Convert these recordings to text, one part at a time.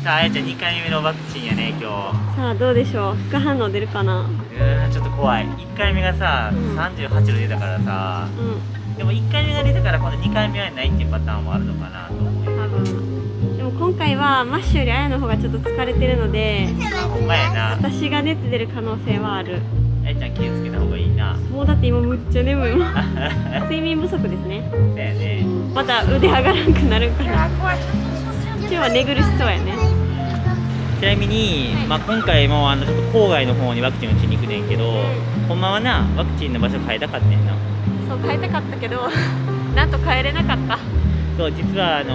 さあ、あやちゃん2回目のワクチンやね、今日。さあどうでしょう、副反応出るかな。ちょっと怖い。1回目がさ、38度出たからさ、でも1回目が出たから今度2回目はないっていうパターンもあるのかなと思うよ。多分。でも今回はマッシュよりあやの方がちょっと疲れてるので、ほんまやな。私が熱出る可能性はある。あやちゃん気をつけた方がいいな。もうだって今むっちゃ眠いもん。睡眠不足ですね。そうやね。また腕上がらんくなるから。今日は寝苦しそうやね。ちなみに、まあ、今回もちょっと郊外の方にワクチン打ちに行くねんけど、ほんまはな、ワクチンの場所変えたかったんやな。そう、変えたかったけどなんと変えれなかった。そう、実は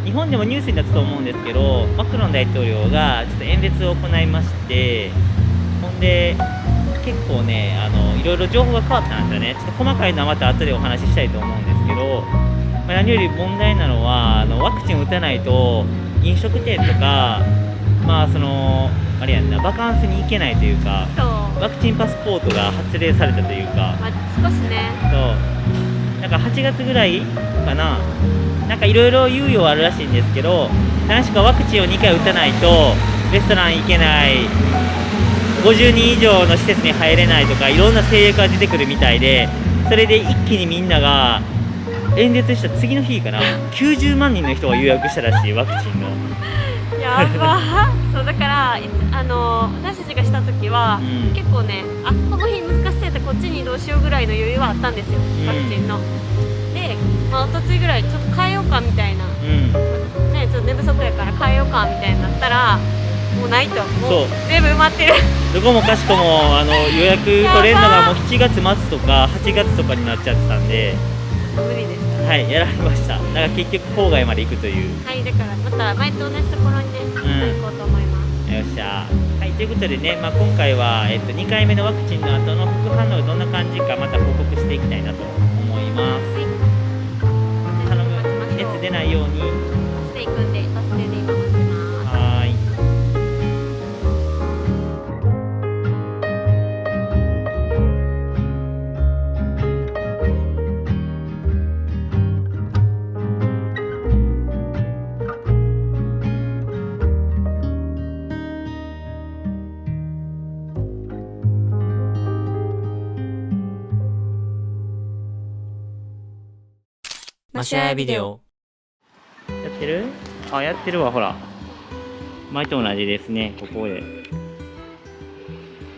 日本でもニュースになったと思うんですけど、マクロン大統領がちょっと演説を行いまして、ほんで結構ね、いろいろ情報が変わったんですよね。ちょっと細かいのはまた後でお話ししたいと思うんですけど、まあ、何より問題なのはワクチンを打たないと飲食店とか、まああれやんな、バカンスに行けないというか、ワクチンパスポートが発令されたというか、まあ、少しね。そう、なんか8月ぐらいかな、なんかいろいろ猶予はあるらしいんですけど、確かワクチンを2回打たないとレストラン行けない、50人以上の施設に入れないとか、いろんな制約が出てくるみたいで、それで一気にみんなが演説した次の日かな、90万人の人が予約したらしい、ワクチンの。やばそうだから私たちがした時は、結構ね、この日難しそうやったらこっちに移動しようぐらいの余裕はあったんですよ、ワクチンの。で、まあ、おとついぐらいちょっと変えようかみたいな、ね、ちょっと寝不足やから変えようかみたいになったら、もうないと、もう全部埋まってる。どこもかしこも予約取れるのがもう7月末とか8月とかになっちゃってたんで、無理でした。はい、やられました。だから結局郊外まで行くという。はい、だからまた前と同じところにね、行こうと思います。よっしゃ。はい、ということでね、まあ、今回は、2回目のワクチンの後の副反応がどんな感じかまた報告していきたいなと思います。頼む、熱出ないように。バスで行くんで、バス停で今待ってます。はーい。マシュアヤビデオやってる？あ、やってるわ、ほら。前と同じですね、ここで。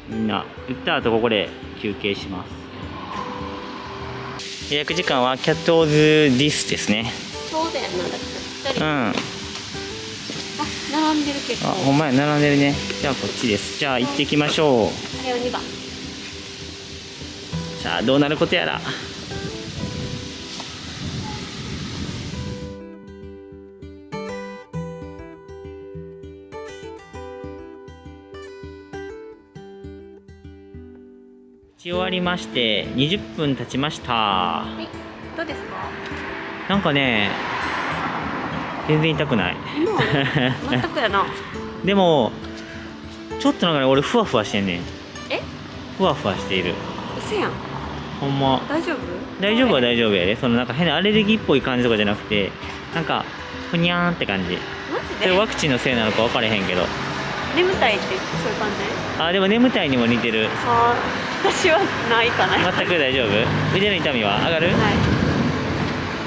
みんな、打った後ここで休憩します。予約時間はキャットーズディスですね。そうだよな、だって。うん。並んでる結構。ほんまや、並んでるね。じゃあこっちです。じゃあ行ってきましょう。あれを2番。さあ、どうなることやら。打ち終わりまして20分経ちました。はい、どうですか？なんかね、全然痛くない。全くやな。でもちょっとなんかね、俺ふわふわしてんねん。え？ふわふわしている。嘘やん。ほんま。大丈夫？大丈夫は大丈夫やで。なんか変なアレルギーっぽい感じとかじゃなくて、なんかふにゃーんって感じ。マジそで？れワクチンのせいなのか分からへんけど。眠たいってそういう感じ？でも眠たいにも似てる。私はないかな。全く大丈夫？腕の痛みは上がる？は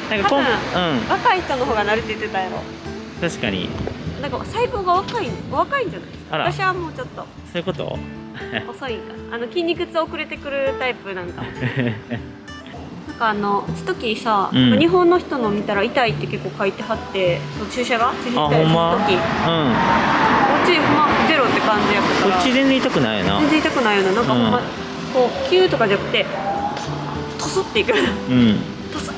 い。なんか若い人の方が慣れて言ってたやろ。確かに。なんか細胞が若いんじゃないですか。私はもうちょっと。そういうこと？遅いんか。筋肉痛遅れてくるタイプなんかも。なんか打つ時さ、日本の人の見たら痛いって結構書いてはって、注射が注射痛い打つ時。こっちほんまゼロって感じやったから。こっち全然痛くないよな。全然痛くないよな。なんかほんまこうキューとかじゃなくてトスっていく。トス。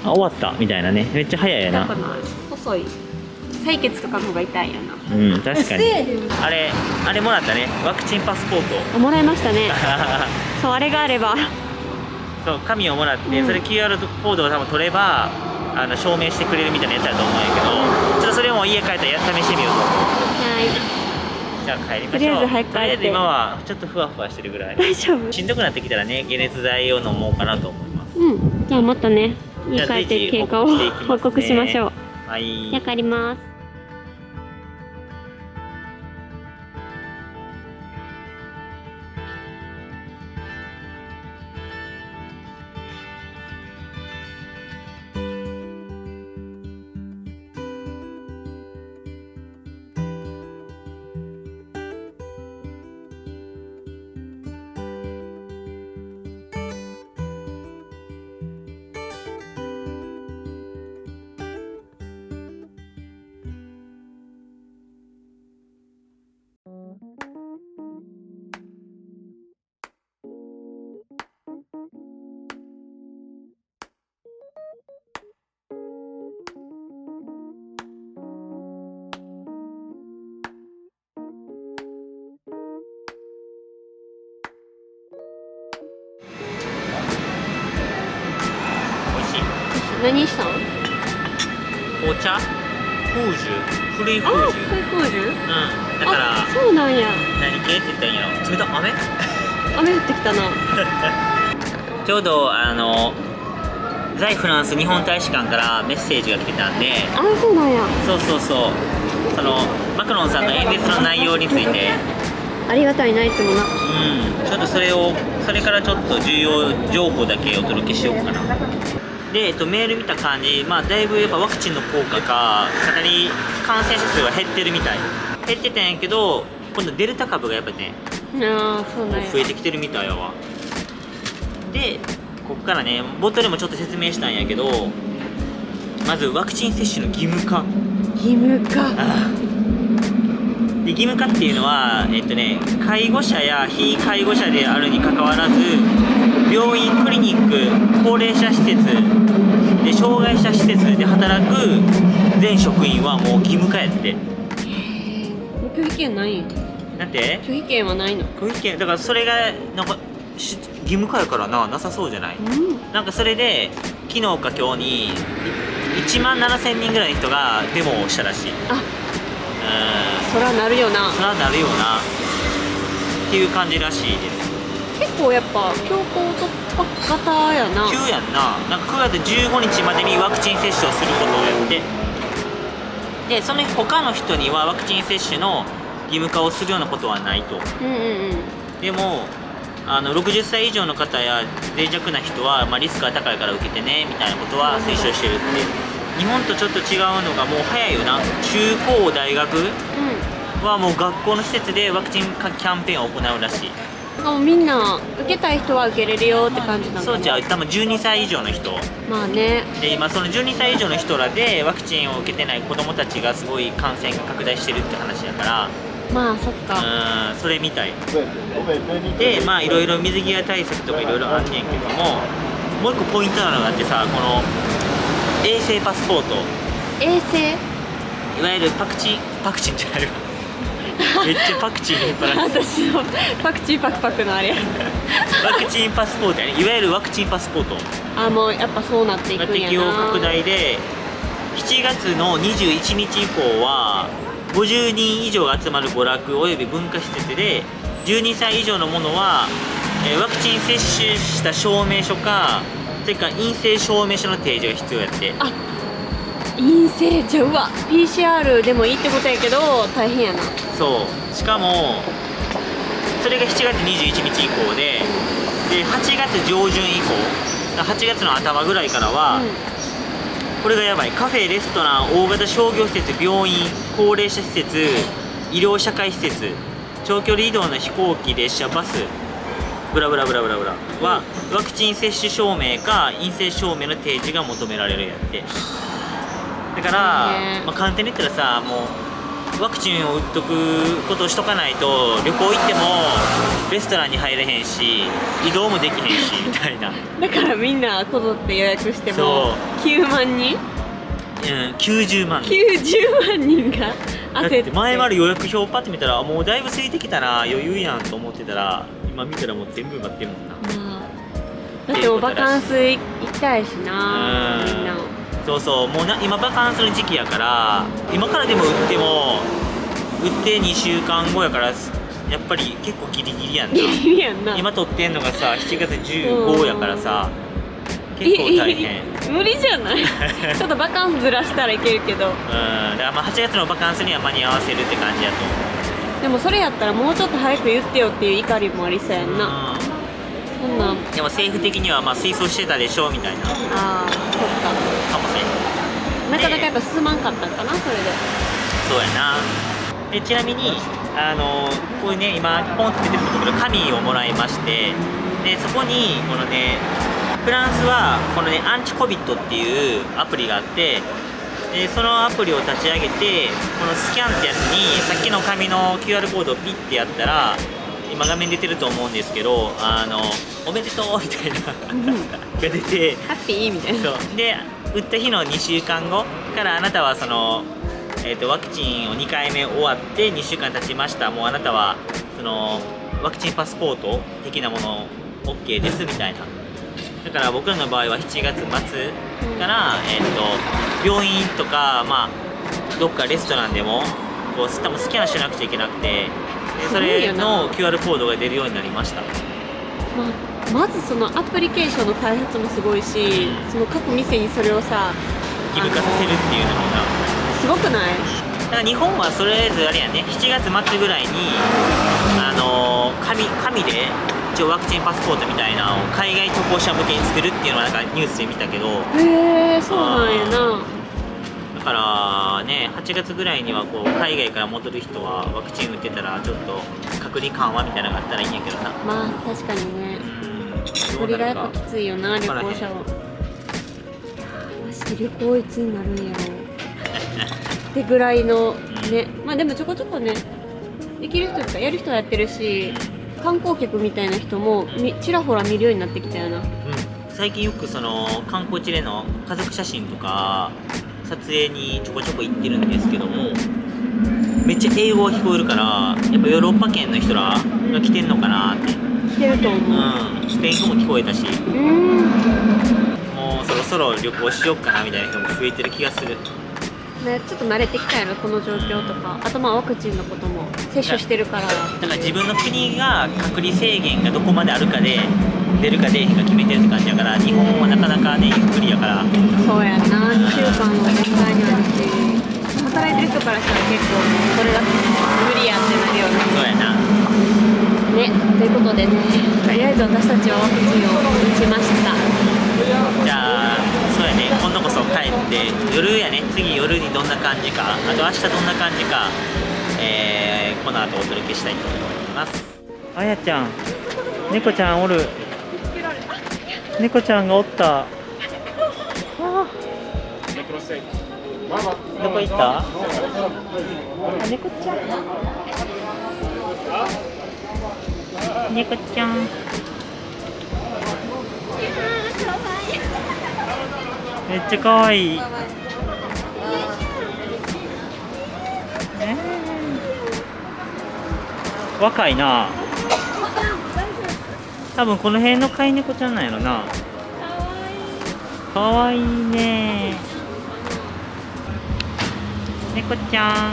終わったみたいなね。めっちゃ早いやな。痛くない。細い。採血とかの方が痛いやな。確かに。あれもらったね。ワクチンパスポート。もらいましたね。そう、あれがあれば。そう、紙をもらって、それ QR コードを多分取れば証明してくれるみたいなやつだと思うんやけど、ちょっとそれも家帰ったら試してみようと思う。はい。じゃあ帰りましょう。とりあえず早く帰って。とりあえず今はちょっとふわふわしてるぐらい。大丈夫？しんどくなってきたらね、解熱剤を飲もうかなと思います。じゃあまたね、家帰って経過を報告しましょう。はい。じゃあ帰ります。何したん？紅茶フージュ、古いフージュ。フージュ？うん、だからあ、そうなんや。何系って言ったらいいの？冷た雨？雨降ってきたな。ちょうど在フランス日本大使館からメッセージが来てたんで、あ、そうなんや。そうそうそう、そのマクロンさんの演説の内容について、ありがたいな、いつもな。ちょっとそれからちょっと重要情報だけお届けしようかな。で、メール見た感じ、まあだいぶやっぱワクチンの効果かなり感染者数が減ってるみたい。減ってたんやけど、今度デルタ株がやっぱね、ああ、そうなんや。増えてきてるみたいやわ。で、ここからね、冒頭でもちょっと説明したんやけど、まずワクチン接種の義務化。義務化。で、義務化っていうのは、介護者や非介護者であるにかかわらず、病院、クリニック、高齢者施設で、障害者施設で働く全職員はもう義務化やって。もう拒否権ないん？なんて？拒否権はないの？拒否権だからそれがなんか義務化やからなさそうじゃない？なんかそれで昨日か今日に1万7000人ぐらいの人がデモをしたらしい。そらなるよな。そらなるよなっていう感じらしいです。結構やっぱ強行突破型やな。急やんな。なんか9月15日までにワクチン接種をすることをやって、でその他の人にはワクチン接種の義務化をするようなことはないと。でも60歳以上の方や脆弱な人は、リスクが高いから受けてねみたいなことは推奨してるって。日本とちょっと違うのがもう早いよな。中高大学はもう学校の施設でワクチンキャンペーンを行うらしい。もうみんな受けたい人は受けれるよって感じなのかな。そうじゃあ多分12歳以上の人まあね。で、今その12歳以上の人らでワクチンを受けてない子供たちがすごい感染拡大してるって話やから、まあそっか。それみたいで、いろいろ水際対策とかいろいろあんねんけども、もう一個ポイントなのがあってさ、この衛生パスポート。衛生？いわゆるパクチンじゃないわめっちゃパクチンに引っ張られて私のパクチンパクパクのあれワクチンパスポートやね。いわゆるワクチンパスポートあ、もうやっぱそうなっていくんやな。適用拡大で、7月の21日以降は50人以上が集まる娯楽および文化施設で、12歳以上の者は、ワクチン接種した証明書か、それから陰性証明書の提示が必要やって。あ、陰性じゃ、うわ PCR でもいいってことやけど大変やな。そう、しかもそれが7月21日以降で、8月上旬以降、8月の頭ぐらいからは、これがやばい。カフェ、レストラン、大型商業施設、病院、高齢者施設、医療社会施設、長距離移動の飛行機、列車、バス、ブラブラブラブラブラはワクチン接種証明か陰性証明の提示が求められるやって。だから、簡単に言ったらさ、もうワクチンを打っとくことをしとかないと旅行行ってもレストランに入れへんし移動もできへんしみたいな。だからみんなこぞって予約しても9万人90万90万人が焦って。前まで予約表パッて見たらもうだいぶ空いてきたな、余裕やんと思ってたら、今見たらもう全部埋まってるもんな。だってもうバカンス行きたいしな、みんな。そうそう、もう今バカンスの時期やから、今からでも売っても売って2週間後やから、やっぱり結構ギリギリやんな。ギリギリやんな。今撮ってんのがさ7月15やからさ、結構大変。無理じゃないちょっとバカンスずらしたらいけるけど、だから8月のバカンスには間に合わせるって感じやと思う。でもそれやったらもうちょっと早く言ってよっていう怒りもありそうやんな。そんなんでも政府的には推奨してたでしょみたいな。ああ、そっか。かもしれん。なかなかやっぱ進まんかったんかな、それで。そうやな。でちなみにこういうね、今ポンって出てるところで紙をもらいまして、でそこにこのね、フランスはこのねアンチコビットっていうアプリがあって、でそのアプリを立ち上げて、このスキャンってやつにさっきの紙の QR コードをピッてやったら、今画面出てると思うんですけど、おめでとうみたいなが出て、ハッピーみたいな。そうで、打った日の2週間後からあなたはその、ワクチンを2回目終わって2週間経ちました、もうあなたはそのワクチンパスポート的なもの OK ですみたいなだから僕らの場合は7月末から、病院とか、どっかレストランでもこう多分スキャンしなくちゃいけなくて、でそれの QR コードが出るようになりました。まずそのアプリケーションの開発もすごいし、その各店にそれをさ義務化させるっていうのもな、すごくない？だから日本はとりあえずあれやね、7月末ぐらいに紙で一応ワクチンパスポートみたいなのを海外渡航者向けに作るっていうのはなんかニュースで見たけど、へえ、そうなんやな。だからね、8月ぐらいにはこう海外から戻る人はワクチン打ってたらちょっと隔離緩和みたいなのがあったらいいんやけどさ。まあ確かにね、それがやっぱきついよな、旅行者は。マジで旅行いつになるんやろってぐらいのね。でもちょこちょこね、できる人とかやる人はやってるし、観光客みたいな人もちらほら見るようになってきたよな。最近よくその観光地での家族写真とか撮影にちょこちょこ行ってるんですけども、めっちゃ英語が聞こえるから、やっぱヨーロッパ圏の人らが来てんのかなって。来てると思う。スペイン語も聞こえたし、もうそろそろ旅行しようかなみたいな人も増えてる気がする。ね、ちょっと慣れてきたやろ、この状況とか。あとワクチンのことも接種してるから。だから自分の国が隔離制限がどこまであるかで出るか出えへんか決めてるって感じやから、日本はなかなかねゆっくりやから。そうやな、2週間も絶対にあるし、働いてる人からしたら結構それが無理やってなるよね。そうやなね、ということでね、とりあえず私たちはワクチンを打ちました。じゃあそうやね、今度こそ帰って夜やね、次夜にどんな感じか、あと明日どんな感じか、この後お届けしたいと思います。あやちゃん、猫ちゃんおる。猫ちゃんがおった。どこ行った？猫ちゃん。猫ちゃん。めっちゃ可愛い。若いな。多分この辺の飼い猫ちゃんなんやろな。可愛いね。猫ちゃん。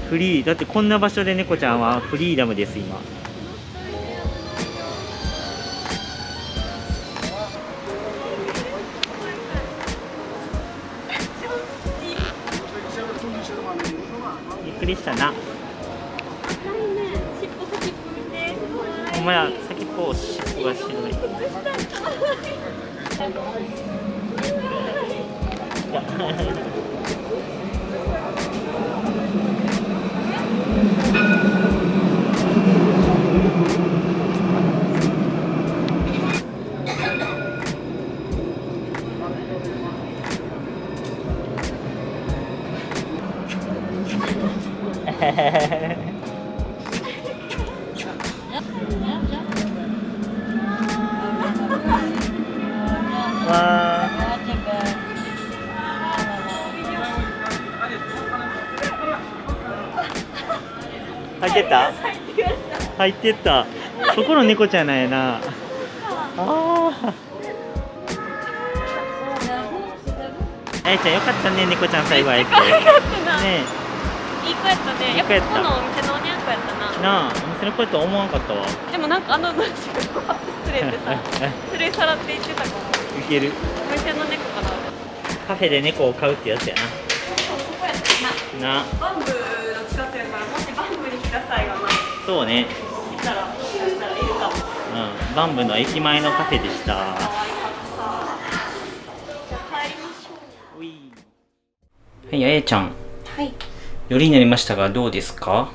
フリーだってこんな場所で猫ちゃんはフリーダムです今。びっくりしたな。お前ら先っぽ尻尾が白い。わ入ってった？入ってった。そこの猫ちゃんなんやな。あやちゃんよかったね、猫ちゃん最後会えて。ねいい子やったね。やっぱここのお店のおにゃんこやったな。なあ、お店の子やとは思わんかったわ。でもなんか連れてさ、連れ去らって行ってたかも。いける。お店の猫かな。カフェで猫を飼うってやつやな。そこやったな。バンブの近くやから、もしバンブに来た際はな。そうね。来たら、もしかしたらいるかも。バンブの駅前のカフェでした。じゃあ帰りましょう。はい、あやちゃん。はい。夜になりましたがどうですか？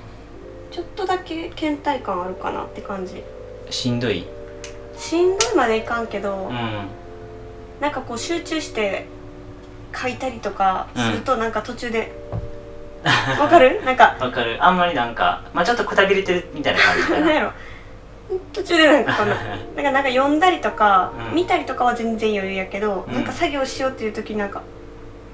ちょっとだけ倦怠感あるかなって感じ。しんどい？しんどいまでいかんけど、うん、なんかこう集中して書いたりとかするとなんか途中で、わかる？なんかわかる。あんまりなんか、ちょっとくたびれてるみたいな感じかな。なんやろ、途中でなんかなんか読んだりとか、見たりとかは全然余裕やけど、なんか作業しようっていう時なんかっ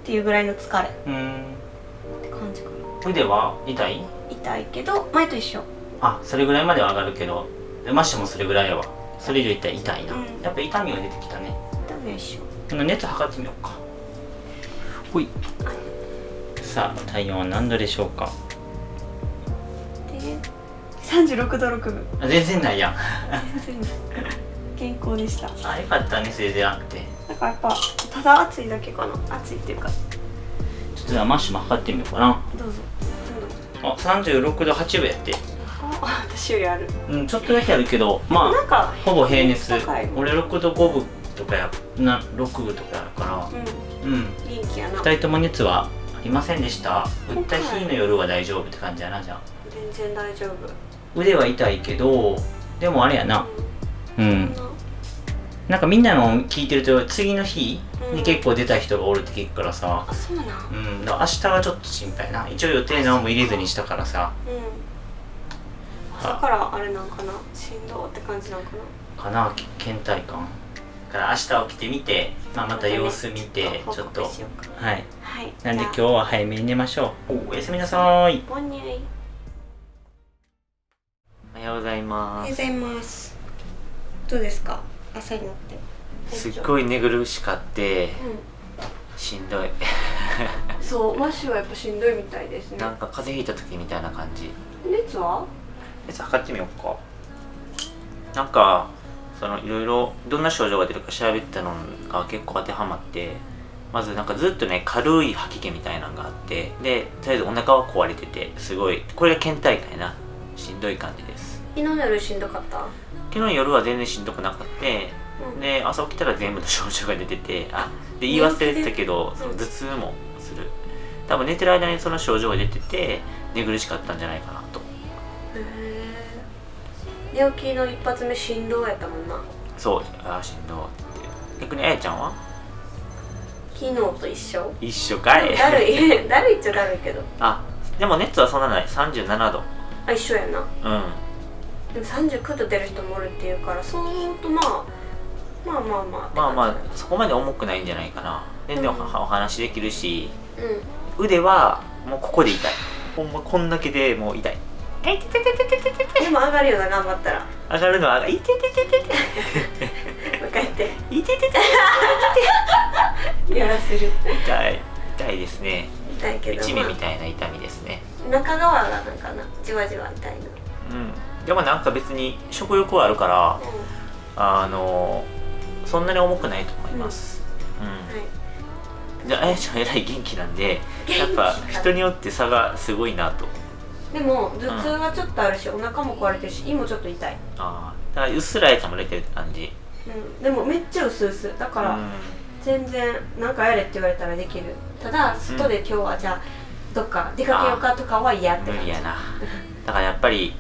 ていうぐらいの疲れって感じかな。腕は痛い？痛いけど前と一緒。あ、それぐらいまでは上がるけどでマッシュもそれぐらいやわ。それ以上いったら痛いな、うんやっぱ痛みが出てきたね。ダメでしょ。熱測ってみようか。ほい。さあ体温は何度でしょうか。で36度6分。あ、全然ないやん。全然健康でした。あ、よかったね、それであって。だからやっぱただ暑いだけかな。暑いっていうか。ちょっとマッシュも測ってみようかな。どうぞ。あ、36度8分やって。あ、私よりある。うん、ちょっとだけあるけど、まあなんかほぼ平熱。高いもん。俺6度5分とかやな、6分とかやから、うん、元気やな。2人とも熱はありませんでした。打った日の夜は大丈夫って感じやな。じゃあ全然大丈夫。腕は痛いけど、でもあれやな、なんかみんなの聞いてると次の日に結構出た人がおるって聞くからさ、あ、そうなん。だから明日はちょっと心配な。一応予定何も入れずにしたからさ、朝からあれなんかな、振動って感じなんかな。倦怠感から明日起きてみて、また様子見て、ちょっとはい、なんで今日は早めに寝ましょう。おやすみなさい。ボンニュイ。おはようございます。おはようございます。どうですか、朝になって。すっごい寝苦しかって、しんどい。そう、マッシュはやっぱしんどいみたいですね。なんか風邪ひいた時みたいな感じ。熱は？熱測ってみようか。なんかいろいろどんな症状が出るか調べてたのが結構当てはまって、まずなんかずっとね軽い吐き気みたいなのがあって、でとりあえずお腹は壊れてて、すごいこれが倦怠感やな。しんどい感じです。昨日の夜しんどかった？昨日夜は全然しんどくなかった。で朝起きたら全部の症状が出てて、で言い忘れてたけど、頭痛もする。多分寝てる間にその症状が出てて寝苦しかったんじゃないかなと。寝起きの一発目振動やったもんな。そう、振動。逆にあやちゃんは？昨日と一緒。一緒かい。だるいだるいっちゃだるいけど。でも熱はそんなない。37度。一緒やな。うん。でも39度出る人もおるっていうから、そう思うとまあそこまで重くないんじゃないかな。全然お話できるし、うん、腕はもうここで痛い。ほんまこんだけでもう痛い。でも上がるよな、頑張ったら。上がるのは痛い。もう一回やって。やらせる。痛いですね。痛いけど。一味みたいな痛みですね。中側がなんかな、じわじわ痛いの。でもなんか別に食欲はあるから、そんなに重くないと思います。じゃああやちゃんえらい元気なんで、やっぱ人によって差がすごいなと。でも頭痛はちょっとあるし、お腹も壊れてるし、胃もちょっと痛い。だからうっすらあやちゃんも出てるって感じ。でもめっちゃ薄々だから、全然なんかやれって言われたらできる。ただ外で今日はじゃあどっか出かけようかとかは嫌って感じ。無理やな。だからやっぱり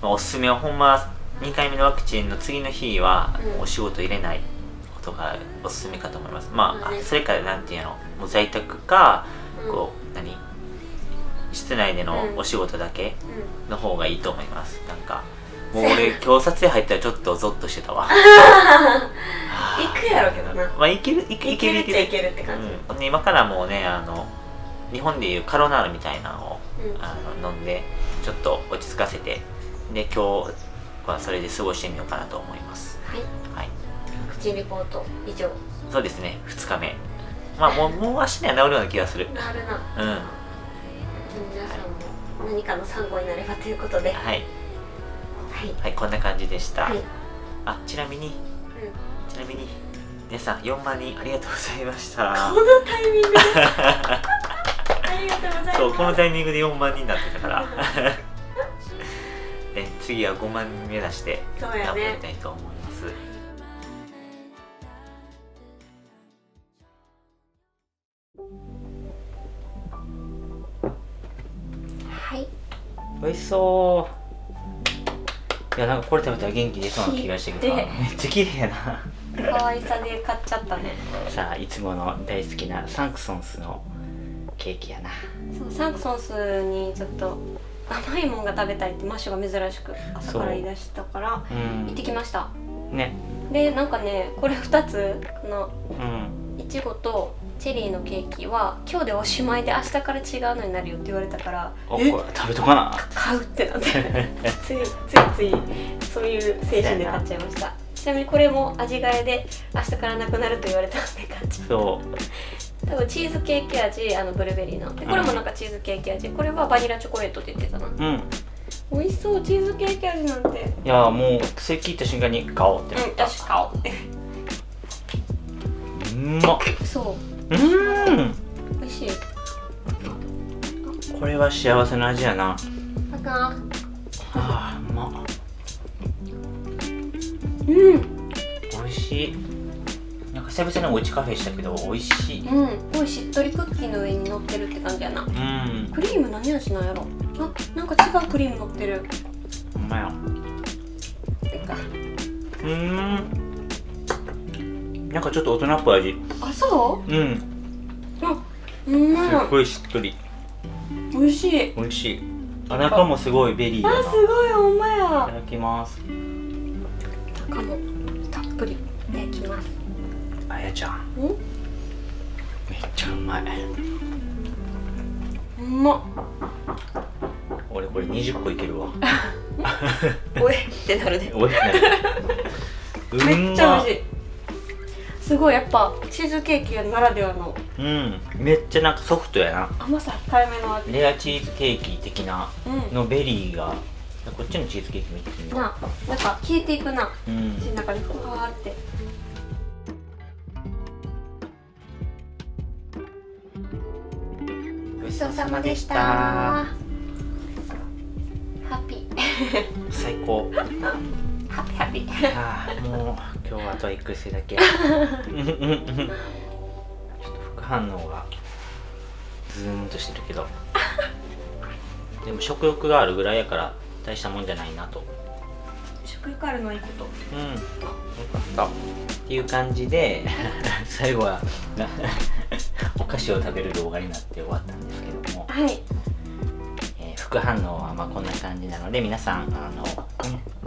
おすすめはほんま2回目のワクチンの次の日はお仕事入れないことがおすすめかと思います。それからなんていうの、もう在宅か、室内でのお仕事だけの方がいいと思います。なんかもう俺今日撮影入ったらちょっとゾッとしてたわ。行くやろうけどな。いけるって感じ。今からもうね、日本でいうカロナールみたいなのを飲んでちょっと落ち着かせて、で今日はそれで過ごしてみようかなと思います。はい。ワクチンリポート以上。そうですね、2日目。もう足には治るような気がする。なるな。皆さんも何かの参考になればということで。はい、こんな感じでした。ちなみに皆さん4万人ありがとうございました。このタイミングでありがとうございます。そう、このタイミングで4万人になってたから次は5万人目指して頑張りたいと思います。美味しそう。いや、なんかこれ食べたら元気出そうな気がしてきた。めっちゃ綺麗やな。可愛さで買っちゃったね。さあ、いつもの大好きなサンクソンスのケーキやな。そう、サンクソンスにちょっと甘いもんが食べたいってマッシュが珍しく朝から言い出したから行ってきましたね。で、なんかね、これ2ついちごとチェリーのケーキは今日でおしまいで明日から違うのになるよって言われたからこれ食べとかな。買うってなってついそういう精神で買っちゃいました。ちなみにこれも味替えで明日からなくなると言われたので買っちゃう。そう多分チーズケーキ味、ブルーベリーのでこれもなんかチーズケーキ味、これはバニラチョコレートって言ってたな。美味しそう。チーズケーキ味なんて。いやもうそれ聞いた瞬間に買おうってなった。私買おうって。うまっ。そう美味しい。これは幸せな味やな。うまっ。美味しい。なんか久々におうちカフェしたけど美味しい。すごいしっとりクッキーの上に乗ってるって感じやな。クリーム何味なんやろ。なんか違うクリーム乗ってる。ほんまや。なんかちょっと大人っぽい味。あ、そう？すっごいしっとり。美味しい。美味しい。中もすごいベリーだな。すごいほんまや。いただきます。中もたっぷりいただきます。あやちゃん。めっちゃうまい。うまっ。俺これ20個いけるわ。おえってなるで。おえってなる。めっちゃ美味しい。すごいやっぱチーズケーキならではの。めっちゃなんかソフトやな。甘さ控えめの味。レアチーズケーキ的なのベリーが、こっちのチーズケーキ見てみる。なんか消えていくな。口の中にふわーって。ごちそうさまでした。ハッピー。最高。ハッピー。もう今日はあとは育成だけ。ちょっと副反応がズーンとしてるけど、でも食欲があるぐらいやから大したもんじゃないなと。食欲あるのいいこと。よかったっていう感じで最後はお菓子を食べる動画になって終わったんですけども、副反応はまあこんな感じなので、皆さん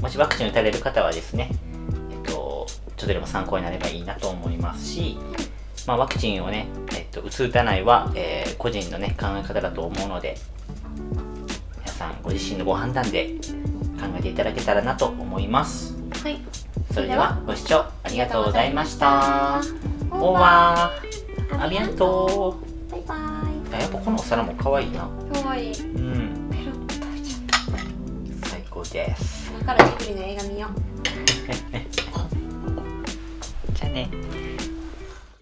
もしワクチンを打たれる方はですね、ちょっとでも参考になればいいなと思いますし、ワクチンをね、打つ打たないは、個人のね考え方だと思うので、皆さんご自身のご判断で考えていただけたらなと思います。それではご視聴ありがとうございました。オーバーアビアント。バイバイ。やっぱこのお皿も可愛いな。可愛い。ペロッと食べちゃった。最高です。今からジブリの映画見よう。じゃあね。